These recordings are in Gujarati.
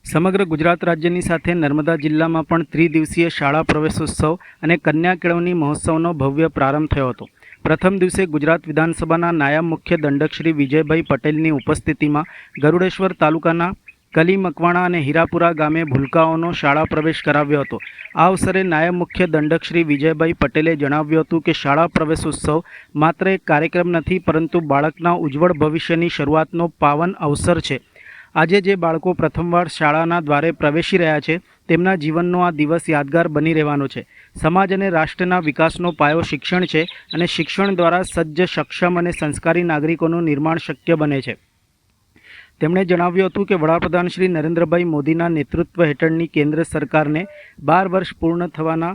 સમગ્ર ગુજરાત રાજ્યની સાથે નર્મદા જિલ્લામાં પણ ત્રિદિવસીય શાળા પ્રવેશોત્સવ અને કન્યા કેળવણી મહોત્સવનો ભવ્ય પ્રારંભ થયો હતો. પ્રથમ દિવસે ગુજરાત વિધાનસભાના નાયબ મુખ્ય દંડક શ્રી વિજયભાઈ પટેલની ઉપસ્થિતિમાં ગરુડેશ્વર તાલુકાના કલી મકવાણા અને હીરાપુરા ગામે ભૂલકાઓનો શાળા પ્રવેશ કરાવ્યો હતો. આ અવસરે નાયબ મુખ્ય દંડક શ્રી વિજયભાઈ પટેલે જણાવ્યું હતું કે શાળા પ્રવેશોત્સવ માત્ર એક કાર્યક્રમ નથી, પરંતુ બાળકના ઉજ્જવળ ભવિષ્યની શરૂઆતનો પાવન અવસર છે. આજે જે બાળકો પ્રથમવાર શાળાના દ્વારે પ્રવેશી રહ્યા છે, તેમના જીવનનો આ દિવસ યાદગાર બની રહેવાનો છે. સમાજ અને રાષ્ટ્રના વિકાસનો પાયો શિક્ષણ છે અને શિક્ષણ દ્વારા સજ્જ, સક્ષમ અને સંસ્કારી નાગરિકોનું નિર્માણ શક્ય બને છે. તેમણે જણાવ્યું હતું કે વડાપ્રધાન શ્રી નરેન્દ્રભાઈ મોદીના નેતૃત્વ હેઠળની કેન્દ્ર સરકારને 12 વર્ષ પૂર્ણ થવાના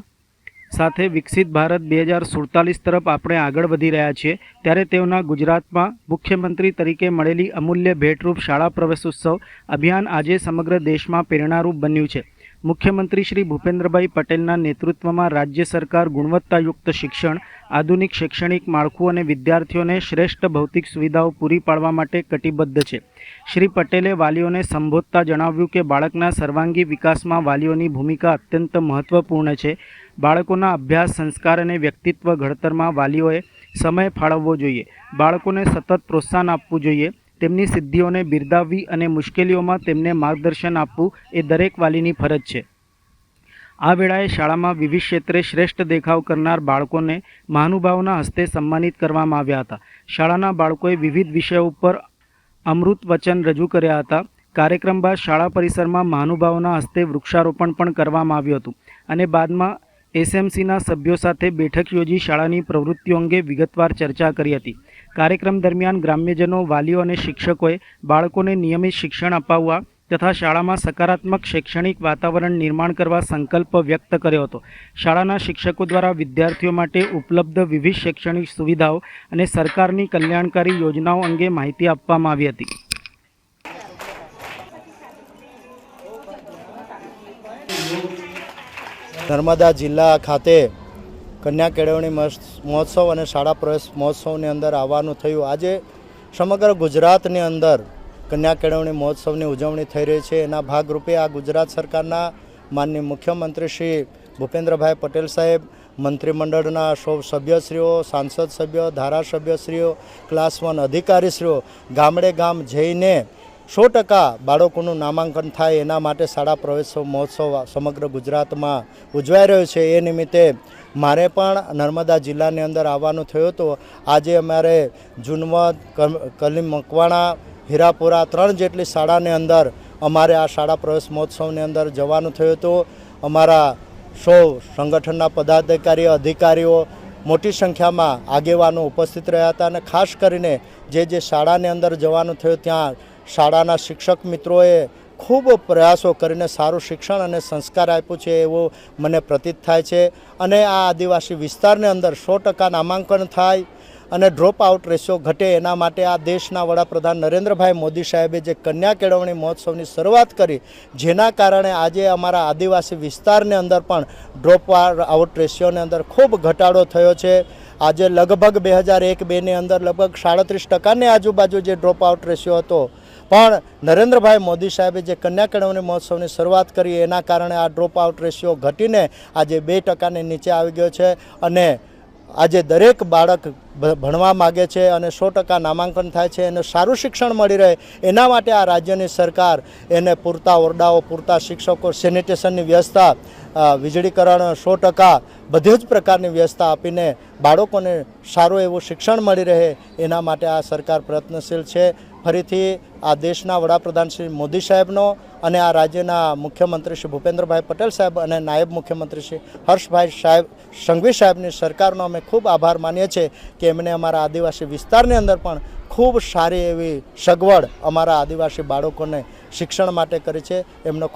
સાથે વિકસિત ભારત 2047 તરફ આપણે આગળ વધી રહ્યા છીએ, ત્યારે તેઓના ગુજરાતમાં મુખ્યમંત્રી તરીકે મળેલી અમૂલ્ય ભેટરૂપ શાળા પ્રવેશોત્સવ અભિયાન આજે સમગ્ર દેશમાં પ્રેરણારૂપ બન્યું છે. મુખ્યમંત્રી શ્રી ભૂપેન્દ્રભાઈ પટેલના નેતૃત્વમાં રાજ્ય સરકાર ગુણવત્તાયુક્ત શિક્ષણ, આધુનિક શૈક્ષણિક માળખું અને વિદ્યાર્થીઓને શ્રેષ્ઠ ભૌતિક સુવિધાઓ પૂરી પાડવા માટે કટિબદ્ધ છે. શ્રી પટેલે વાલીઓને સંબોધતા જણાવ્યું કે બાળકના સર્વાંગી વિકાસમાં વાલીઓની ભૂમિકા અત્યંત મહત્વપૂર્ણ છે. બાળકોના અભ્યાસ, સંસ્કાર અને વ્યક્તિત્વ ઘડતરમાં વાલીઓએ સમય ફાળવવો જોઈએ. બાળકોને સતત પ્રોત્સાહન આપવું જોઈએ. તેમની સિદ્ધિઓને બિરદાવવી અને મુશ્કેલીઓમાં તેમને માર્ગદર્શન આપવું એ દરેક વાલીની ફરજ છે. આ વેળાએ શાળામાં વિવિધ ક્ષેત્રે શ્રેષ્ઠ દેખાવ કરનાર બાળકોને મહાનુભાવોના હસ્તે સન્માનિત કરવામાં આવ્યા હતા. શાળાના બાળકોએ વિવિધ વિષયો ઉપર અમૃત વચન રજૂ કર્યા હતા. કાર્યક્રમ બાદ શાળા પરિસરમાં મહાનુભાવોના હસ્તે વૃક્ષારોપણ પણ કરવામાં આવ્યું હતું અને બાદમાં એસએમસીના સભ્યો સાથે બેઠક યોજી શાળાની પ્રવૃત્તિઓ અંગે વિગતવાર ચર્ચા કરી હતી. કાર્યક્રમ દરમિયાન ગ્રામ્યજનો, વાલીઓ અને શિક્ષકોએ બાળકોને નિયમિત શિક્ષણ અપાવવા તથા શાળામાં સકારાત્મક શૈક્ષણિક વાતાવરણ નિર્માણ કરવા સંકલ્પ વ્યક્ત કર્યો હતો. શાળાના શિક્ષકો દ્વારા વિદ્યાર્થીઓ માટે ઉપલબ્ધ વિવિધ શૈક્ષણિક સુવિધાઓ અને સરકારની કલ્યાણકારી યોજનાઓ અંગે માહિતી આપવામાં આવી હતી. નર્મદા જિલ્લા ખાતે કન્યા કેળવણી મહોત્સવ અને શાળા પ્રવેશ મહોત્સવની અંદર આવવાનું થયું. આજે સમગ્ર ગુજરાતની અંદર કન્યા કેળવણી મહોત્સવની ઉજવણી થઈ રહી છે. એના ભાગરૂપે આ ગુજરાત સરકારના માનનીય મુખ્યમંત્રી શ્રી ભૂપેન્દ્રભાઈ પટેલ સાહેબ, મંત્રીમંડળના સૌ સભ્યશ્રીઓ, સાંસદ સભ્યો, ધારાસભ્યશ્રીઓ, ક્લાસ 1 અધિકારીશ્રીઓ ગામડે ગામ જઈને 100% બાળકોનું નામાંકન થાય એના માટે શાળા પ્રવેશ મહોત્સવ સમગ્ર ગુજરાતમાં ઉજવાઈ રહ્યો છે. એ નિમિત્તે મારે પણ નર્મદા જિલ્લાની અંદર આવવાનું થયું હતું. આજે અમારે જુનવદ, કલી મકવાણા, હીરાપુરા 3 જેટલી શાળાની અંદર અમારે આ શાળા પ્રવેશ મહોત્સવની અંદર જવાનું થયું હતું. અમારા સૌ સંગઠનના પદાધિકારીઓ, અધિકારીઓ મોટી સંખ્યામાં આગેવાનો ઉપસ્થિત રહ્યા હતા અને ખાસ કરીને જે શાળાની અંદર જવાનું થયું ત્યાં શાળાના શિક્ષક મિત્રોએ ખૂબ પ્રયાસો કરીને સારું શિક્ષણ અને સંસ્કાર આપ્યું છે એવું મને પ્રતીત થાય છે. અને આ આદિવાસી વિસ્તારની અંદર 100% નામાંકન થાય અને ડ્રોપ આઉટ રેશિયો ઘટે એના માટે આ દેશના વડાપ્રધાન નરેન્દ્રભાઈ મોદી સાહેબે જે કન્યા કેળવણી મહોત્સવની શરૂઆત કરી, જેના કારણે આજે અમારા આદિવાસી વિસ્તારની અંદર પણ ડ્રોપ આઉટ રેશિયોની અંદર ખૂબ ઘટાડો થયો છે. આજે લગભગ 2001-2ની અંદર લગભગ 37%ની આજુબાજુ જે ડ્રોપ આઉટ રેશિયો હતો, પણ નરેન્દ્રભાઈ મોદી સાહેબે જે કન્યા કેળવણી મહોત્સવની શરૂઆત કરી એના કારણે આ ડ્રોપ આઉટ રેશિયો ઘટીને આજે 2%ની નીચે આવી ગયો છે. અને આજે દરેક બાળક ભણવા માગે છે અને 100% નામાંકન થાય છે અને સારું શિક્ષણ મળી રહે એના માટે આ રાજ્યની સરકાર એને પૂરતા ઓરડાઓ, પૂરતા શિક્ષકો, સેનિટેશનની વ્યવસ્થા, વીજળીકરણ 100%, બધી જ પ્રકારની વ્યવસ્થા આપીને બાળકોને સારું એવું શિક્ષણ મળી રહે એના માટે આ સરકાર પ્રયત્નશીલ છે. ફરીથી આ દેશના વડાપ્રધાન શ્રી મોદી સાહેબનો અને આ રાજ્યના મુખ્યમંત્રી શ્રી ભૂપેન્દ્રભાઈ પટેલ સાહેબ અને નાયબ મુખ્યમંત્રી શ્રી હર્ષભાઈ સાહેબ સંઘવી સાહેબની સરકારનો અમે ખૂબ આભાર માનીએ છીએ કે એમણે અમારા આદિવાસી વિસ્તારની અંદર પણ ખૂબ સારી એવી સગવડ અમારા આદિવાસી બાળકોને શિક્ષણ માટે કરી છે. એમનો ખૂબ